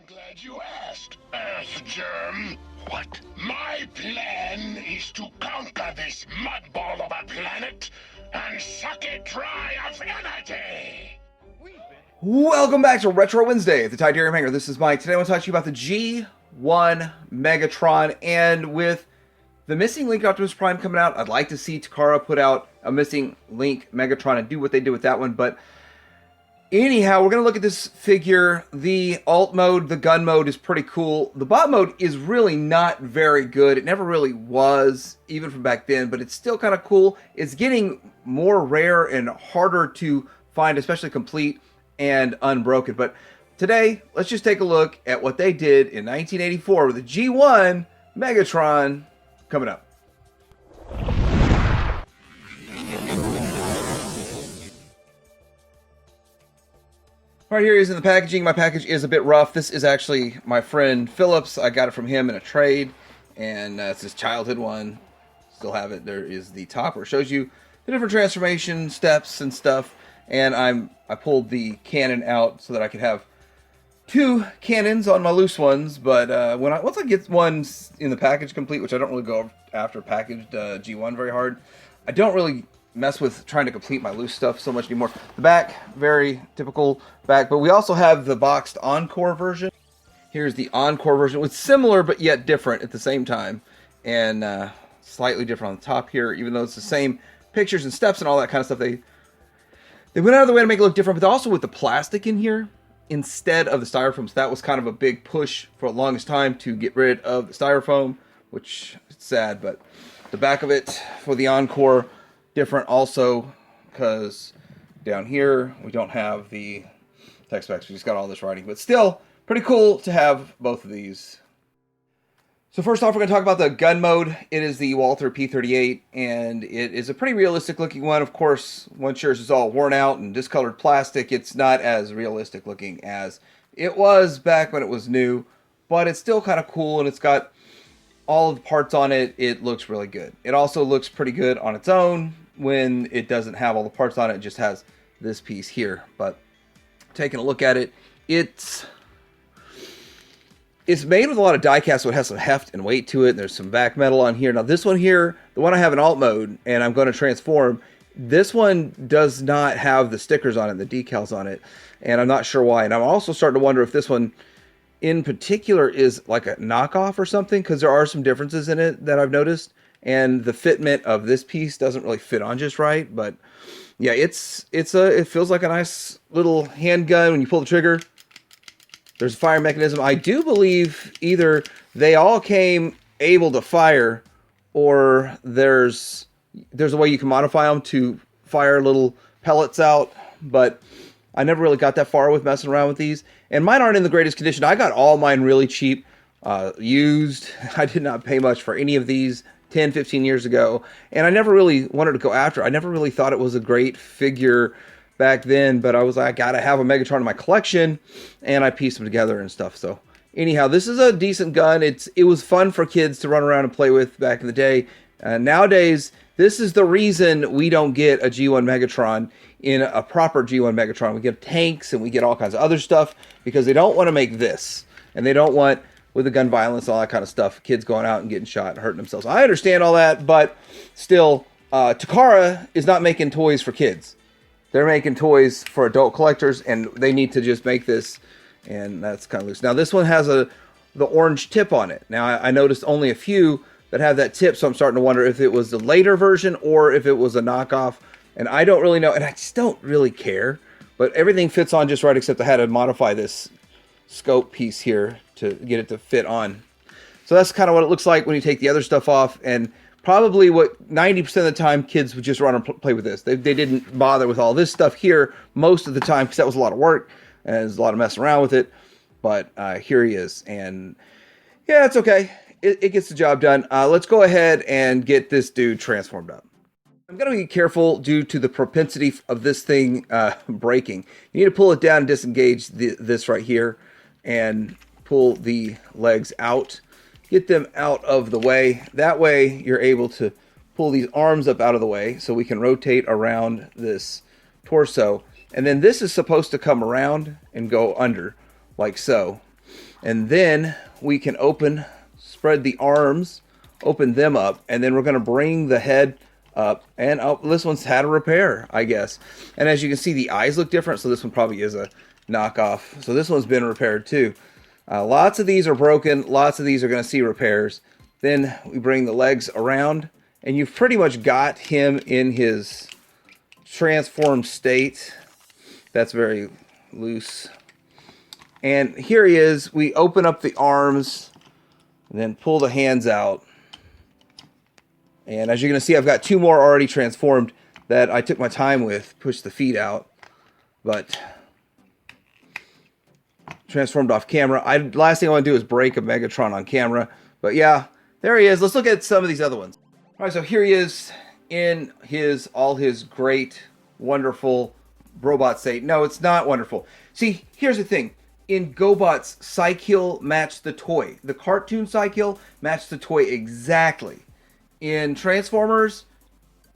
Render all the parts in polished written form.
Glad you asked, Earth Germ. What? My plan is to conquer this mudball of a planet and suck it dry of energy. Welcome back to Retro Wednesday at the Tidarium Hangar. This is Mike. Today I want to talk to you about the G1 Megatron, and with the Missing Link Optimus Prime coming out, I'd like to see Takara put out a Missing Link Megatron and do what they did with that one, but anyhow, we're going to look at this figure. The alt mode, the gun mode is pretty cool. The bot mode is really not very good. It never really was, even from back then, but it's still kind of cool. It's getting more rare and harder to find, especially complete and unbroken. But today, let's just take a look at what they did in 1984 with the G1 Megatron coming up. Right here is in the packaging. My package is a bit rough. This is actually my friend Phillips. I got it from him in a trade, and it's his childhood one. Still have it. There is the top where it shows you the different transformation steps and stuff. And I pulled the cannon out so that I could have two cannons on my loose ones. But once I get one in the package complete, which I don't really go after packaged G1 very hard, I don't really mess with trying to complete my loose stuff so much anymore. The back, very typical back, but we also have the boxed Encore version. Here's the Encore version. It's similar but yet different at the same time, and slightly different on the top here, even though it's the same pictures and steps and all that kind of stuff. They went out of the way to make it look different, but also with the plastic in here instead of the styrofoam. So that was kind of a big push for the longest time to get rid of the styrofoam, which is sad, but the back of it for the Encore different also, because down here we don't have the text specs. We just got all this writing, but still pretty cool to have both of these. So first off, we're going to talk about the gun mode. It is the Walther P38, and it is a pretty realistic looking one. Of course, once yours is all worn out and discolored plastic, it's not as realistic looking as it was back when it was new, but it's still kind of cool, and it's got all of the parts on it. It looks really good. It also looks pretty good on its own when it doesn't have all the parts on it. It just has this piece here. But taking a look at it, it's made with a lot of die cast, so it has some heft and weight to it. There's some back metal on here. Now this one here, the one I have in alt mode and I'm going to transform, this one does not have the stickers on it, the decals on it, and I'm not sure why. And I'm also starting to wonder if this one in particular is like a knockoff or something, because there are some differences in it that I've noticed, and the fitment of this piece doesn't really fit on just right. But yeah, it feels like a nice little handgun when you pull the trigger. There's a fire mechanism. I do believe either they all came able to fire, or there's a way you can modify them to fire little pellets out, but I never really got that far with messing around with these. And mine aren't in the greatest condition. I got all mine really cheap, used. I did not pay much for any of these 10, 15 years ago. And I never really wanted to go after it. I never really thought it was a great figure back then, but I was like, I gotta have a Megatron in my collection, and I pieced them together and stuff. So anyhow, this is a decent gun. It was fun for kids to run around and play with back in the day. Nowadays, this is the reason we don't get a G1 Megatron in a proper G1 Megatron. We get tanks and we get all kinds of other stuff because they don't want to make this, and they don't want, with the gun violence, all that kind of stuff, kids going out and getting shot and hurting themselves. I understand all that, but still, Takara is not making toys for kids. They're making toys for adult collectors, and they need to just make this, and that's kind of loose. Now, this one has the orange tip on it. Now, I noticed only a few that have that tip, so I'm starting to wonder if it was the later version or if it was a knockoff, and I don't really know, and I just don't really care, but everything fits on just right, except I had to modify this scope piece here to get it to fit on. So that's kind of what it looks like when you take the other stuff off, and probably what 90% of the time kids would just run and play with this. They didn't bother with all this stuff here most of the time, because that was a lot of work and there's a lot of messing around with it. But here he is, and yeah, it's okay. It gets the job done. Let's go ahead and get this dude transformed up. I'm going to be careful due to the propensity of this thing breaking. You need to pull it down and disengage this right here, and pull the legs out. Get them out of the way. That way you're able to pull these arms up out of the way so we can rotate around this torso. And then this is supposed to come around and go under, like so. And then we can spread the arms, open them up, and then we're going to bring the head up. And this one's had a repair, I guess. And as you can see, the eyes look different, so this one probably is a knockoff. So this one's been repaired too. Lots of these are broken. Lots of these are going to see repairs. Then we bring the legs around, and you've pretty much got him in his transformed state. That's very loose. And here he is. We open up the arms and then pull the hands out. And as you're going to see, I've got two more already transformed that I took my time with. Push the feet out. But transformed off camera. Last thing I want to do is break a Megatron on camera. But yeah, there he is. Let's look at some of these other ones. All right, so here he is in all his great, wonderful robot state. No, it's not wonderful. See, here's the thing. In GoBots, Psykill matched the toy. The cartoon Psykill matched the toy exactly. In Transformers,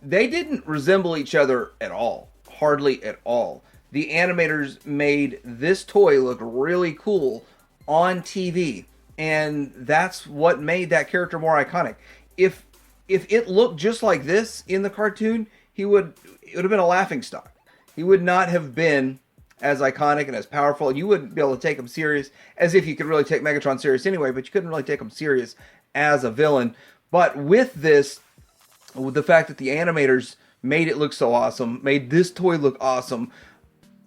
they didn't resemble each other at all. Hardly at all. The animators made this toy look really cool on TV. And that's what made that character more iconic. If it looked just like this in the cartoon, it would have been a laughingstock. He would not have been as iconic and as powerful, and you wouldn't be able to take him serious, as if you could really take Megatron serious anyway, but you couldn't really take him serious as a villain. But with this, with the fact that the animators made it look so awesome, made this toy look awesome,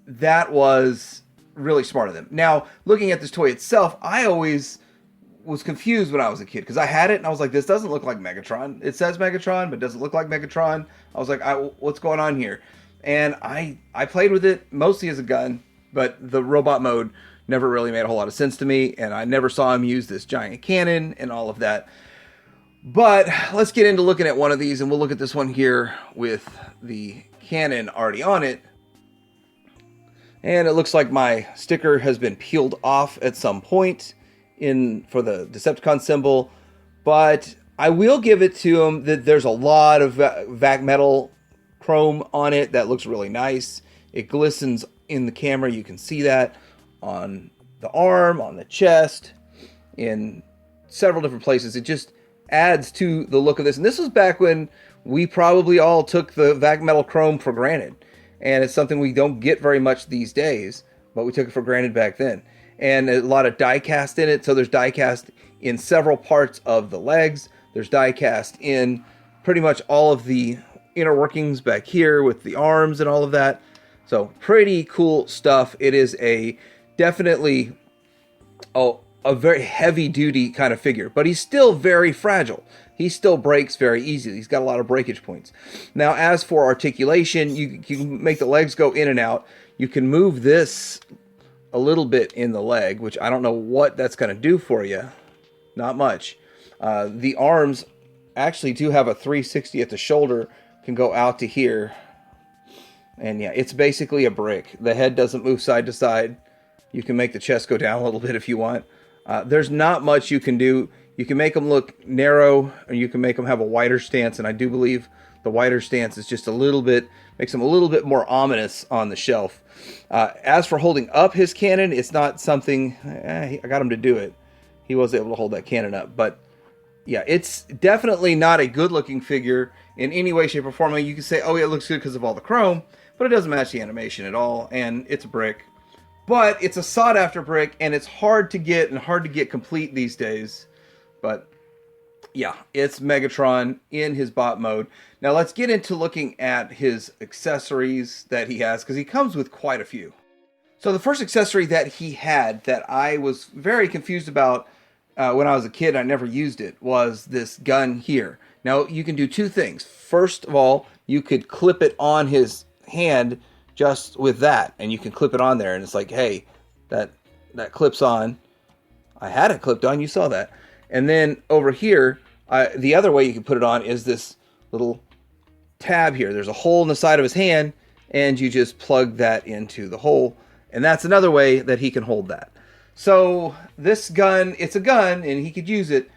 that was really smart of them. Now, looking at this toy itself, I always was confused when I was a kid, because I had it and I was like, this doesn't look like Megatron. It says Megatron, but it doesn't look like Megatron. I was like, what's going on here? And I played with it mostly as a gun, but the robot mode never really made a whole lot of sense to me, and I never saw him use this giant cannon and all of that. But let's get into looking at one of these, and we'll look at this one here with the cannon already on it. And it looks like my sticker has been peeled off at some point for the Decepticon symbol, but I will give it to him that there's a lot of vac metal chrome on it that looks really nice. It glistens in the camera. You can see that on the arm, on the chest, in several different places. It just adds to the look of this. And this was back when we probably all took the vac metal chrome for granted. And it's something we don't get very much these days, but we took it for granted back then. And a lot of die cast in it. So there's die cast in several parts of the legs. There's die cast in pretty much all of the inner workings back here with the arms and all of that. So pretty cool stuff. It is definitely a very heavy duty kind of figure, but he's still very fragile. He still breaks very easily. He's got a lot of breakage points. Now, as for articulation, you can make the legs go in and out. You can move this a little bit in the leg, which I don't know what that's going to do for you. Not much. The arms actually do have a 360 at the shoulder, can go out to here. And yeah, it's basically a brick. The head doesn't move side to side. You can make the chest go down a little bit if you want. There's not much you can do. You can make them look narrow, or you can make them have a wider stance, and I do believe the wider stance is just a little bit, makes them a little bit more ominous on the shelf. As for holding up his cannon, it's not something, I got him to do it. He was able to hold that cannon up, but yeah, it's definitely not a good-looking figure in any way, shape, or form. I mean, you can say, oh, yeah, it looks good because of all the chrome, but it doesn't match the animation at all, and it's a brick. But it's a sought-after brick, and it's hard to get and hard to get complete these days. But yeah, it's Megatron in his bot mode. Now let's get into looking at his accessories that he has, because he comes with quite a few. So the first accessory that he had that I was very confused about when I was a kid, I never used it, was this gun here. Now you can do two things. First of all, you could clip it on his hand just with that, and you can clip it on there, and it's like, hey, that clips on. I had it clipped on, you saw that. And then over here, the other way you can put it on is this little tab here. There's a hole in the side of his hand, and you just plug that into the hole, and that's another way that he can hold that. So this gun, it's a gun, and he could use it,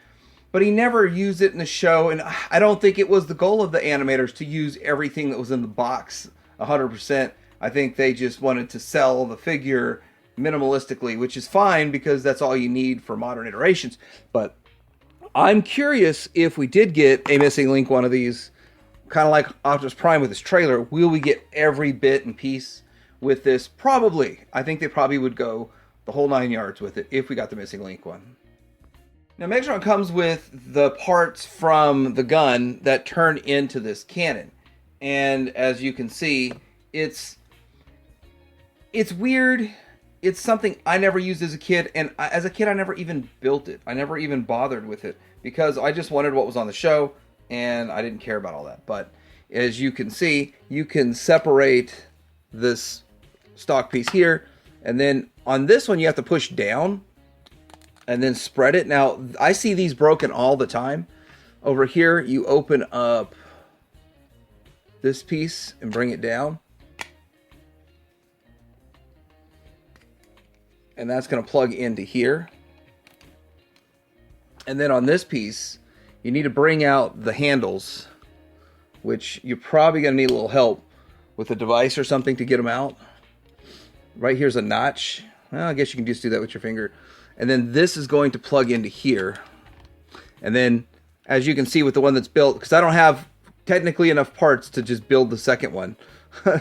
but he never used it in the show, and I don't think it was the goal of the animators to use everything that was in the box 100%. I think they just wanted to sell the figure minimalistically, which is fine because that's all you need for modern iterations. But I'm curious if we did get a missing link one of these, kind of like Optimus Prime with his trailer, will we get every bit and piece with this? Probably. I think they probably would go the whole 9 yards with it if we got the missing link one. Now, Megatron comes with the parts from the gun that turn into this cannon. And as you can see, it's weird. It's something I never used as a kid. And as a kid, I never even built it. I never even bothered with it because I just wanted what was on the show and I didn't care about all that. But as you can see, you can separate this stock piece here. And then on this one, you have to push down and then spread it. Now, I see these broken all the time. Over here, you open up this piece and bring it down. And that's going to plug into here. And then on this piece, you need to bring out the handles, which you're probably going to need a little help with a device or something to get them out. Right here's a notch. Well, I guess you can just do that with your finger. And then this is going to plug into here. And then, as you can see with the one that's built, because I don't have technically enough parts to just build the second one.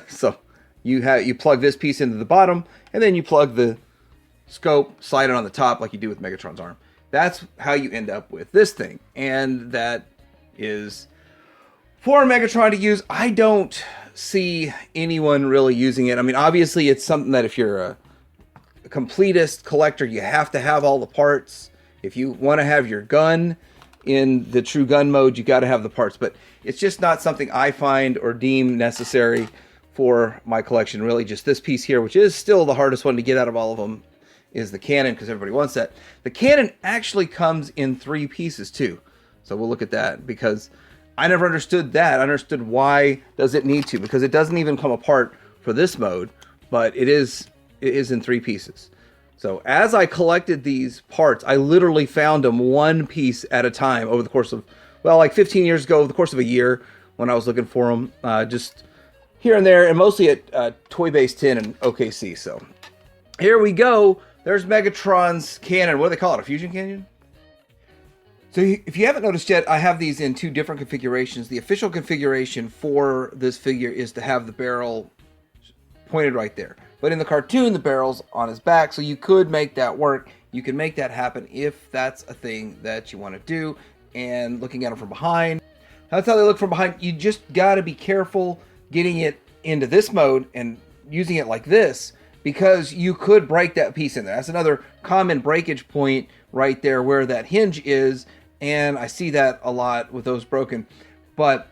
So you plug this piece into the bottom, and then you plug the scope, slide it on the top like you do with Megatron's arm. That's how you end up with this thing. And that is for Megatron to use. I don't see anyone really using it. I mean, obviously it's something that if you're a completist collector, you have to have all the parts. If you want to have your gun in the true gun mode, you got to have the parts. But it's just not something I find or deem necessary for my collection. Really, just this piece here, which is still the hardest one to get out of all of them, is the cannon, because everybody wants that. The cannon actually comes in 3 pieces too. So we'll look at that, because I never understood that. I understood why does it need to, because it doesn't even come apart for this mode, but it is in 3 pieces. So as I collected these parts, I literally found them one piece at a time over the course of, well, like 15 years ago, over the course of a year when I was looking for them, just here and there, and mostly at Toy Base 10 and OKC. So here we go. There's Megatron's cannon. What do they call it? A fusion cannon? So if you haven't noticed yet, I have these in 2 different configurations. The official configuration for this figure is to have the barrel pointed right there. But in the cartoon, the barrel's on his back, so you could make that work. You can make that happen if that's a thing that you want to do. And looking at them from behind, that's how they look from behind. You just got to be careful getting it into this mode and using it like this, because you could break that piece in there. That's another common breakage point right there where that hinge is, and I see that a lot with those broken. But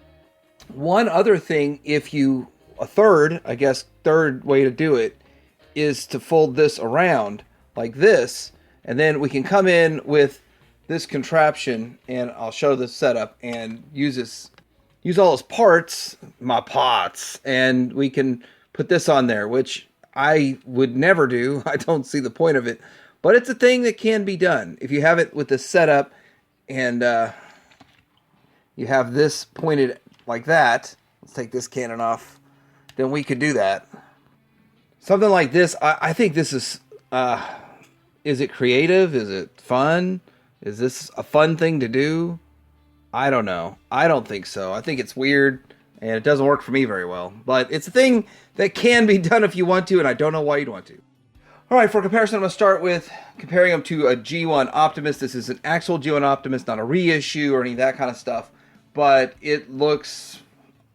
one other thing, a third way to do it is to fold this around like this, and then we can come in with this contraption, and I'll show this setup, and use all those parts, my pots, and we can put this on there, which I would never do. I don't see the point of it, but it's a thing that can be done. If you have it with this setup, and you have this pointed like that, let's take this cannon off, then we could do that. Something like this, I think this is it creative? Is it fun? Is this a fun thing to do? I don't know. I don't think so. I think it's weird, and it doesn't work for me very well. But it's a thing that can be done if you want to, and I don't know why you'd want to. All right, for comparison, I'm going to start with comparing them to a G1 Optimus. This is an actual G1 Optimus, not a reissue or any of that kind of stuff. But it looks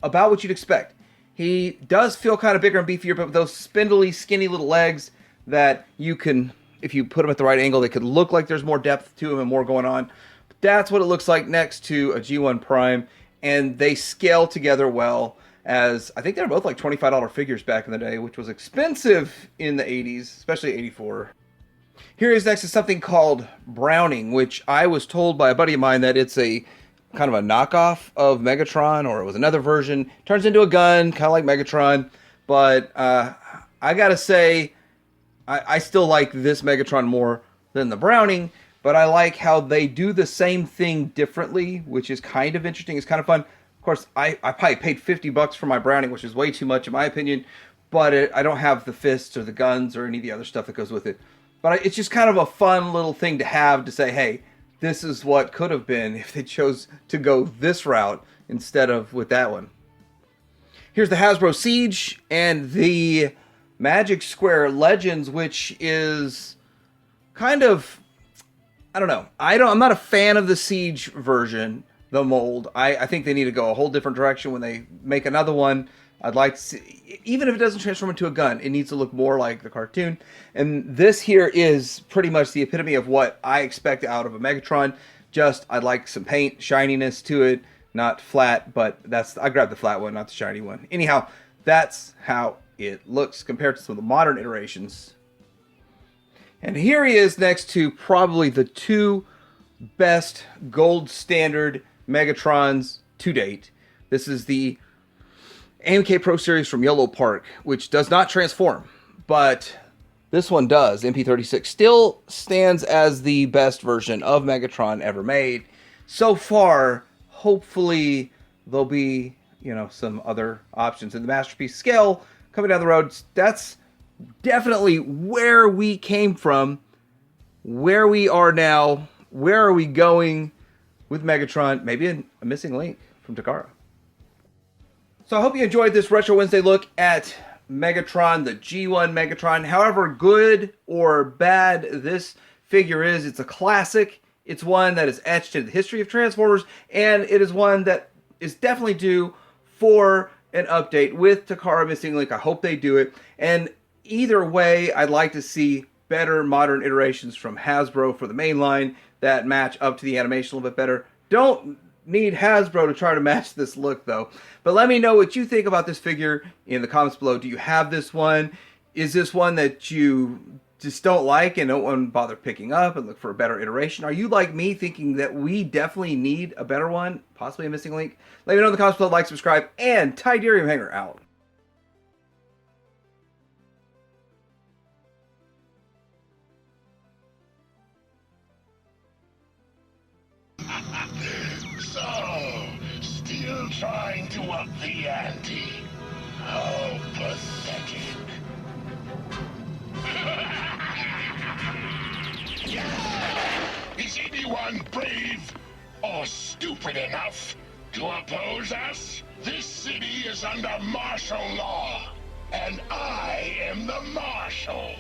about what you'd expect. He does feel kind of bigger and beefier, but with those spindly, skinny little legs that you can, if you put them at the right angle, they could look like there's more depth to them and more going on. But that's what it looks like next to a G1 Prime, and they scale together well, as I think they were both like $25 figures back in the day, which was expensive in the 80s, especially 84. Here is next to something called Browning, which I was told by a buddy of mine that it's a kind of a knockoff of Megatron, or it was another version. Turns into a gun, kind of like Megatron. But I gotta say, I still like this Megatron more than the Browning, but I like how they do the same thing differently, which is kind of interesting. It's kind of fun. Of course, I probably paid $50 for my Browning, which is way too much in my opinion. but I don't have the fists or the guns or any of the other stuff that goes with it. But it's just kind of a fun little thing to have to say, hey, this is what could have been if they chose to go this route instead of with that one. Here's the Hasbro Siege and the Magic Square Legends, which is kind of, I don't know. I'm not a fan of the Siege version, the mold. I think they need to go a whole different direction when they make another one. I'd like to see, even if it doesn't transform into a gun, it needs to look more like the cartoon. And this here is pretty much the epitome of what I expect out of a Megatron. Just, I'd like some paint, shininess to it, not flat, but I grabbed the flat one, not the shiny one. Anyhow, that's how it looks compared to some of the modern iterations. And here he is next to probably the two best gold standard Megatrons to date. This is the AMK Pro Series from Yellow Park, which does not transform, but this one does. MP36 still stands as the best version of Megatron ever made. So far, hopefully there'll be, some other options. In the Masterpiece scale coming down the road, that's definitely where we came from, where we are now, where are we going with Megatron, maybe a missing link from Takara. So I hope you enjoyed this Retro Wednesday look at Megatron, the G1 Megatron. However good or bad this figure is, it's a classic. It's one that is etched into the history of Transformers, and it is one that is definitely due for an update with Takara Missing Link. I hope they do it. And either way, I'd like to see better modern iterations from Hasbro for the main line that match up to the animation a little bit better. Don't need Hasbro to try to match this look, though. But let me know what you think about this figure in the comments below. Do you have this one? Is this one that you just don't like and don't want to bother picking up and look for a better iteration? Are you like me thinking that we definitely need a better one? Possibly a missing link? Let me know in the comments below. Like, subscribe, and Tidarium Hanger out. So, still trying to up the ante. How pathetic. Is anyone brave or stupid enough to oppose us? This city is under martial law, and I am the marshal.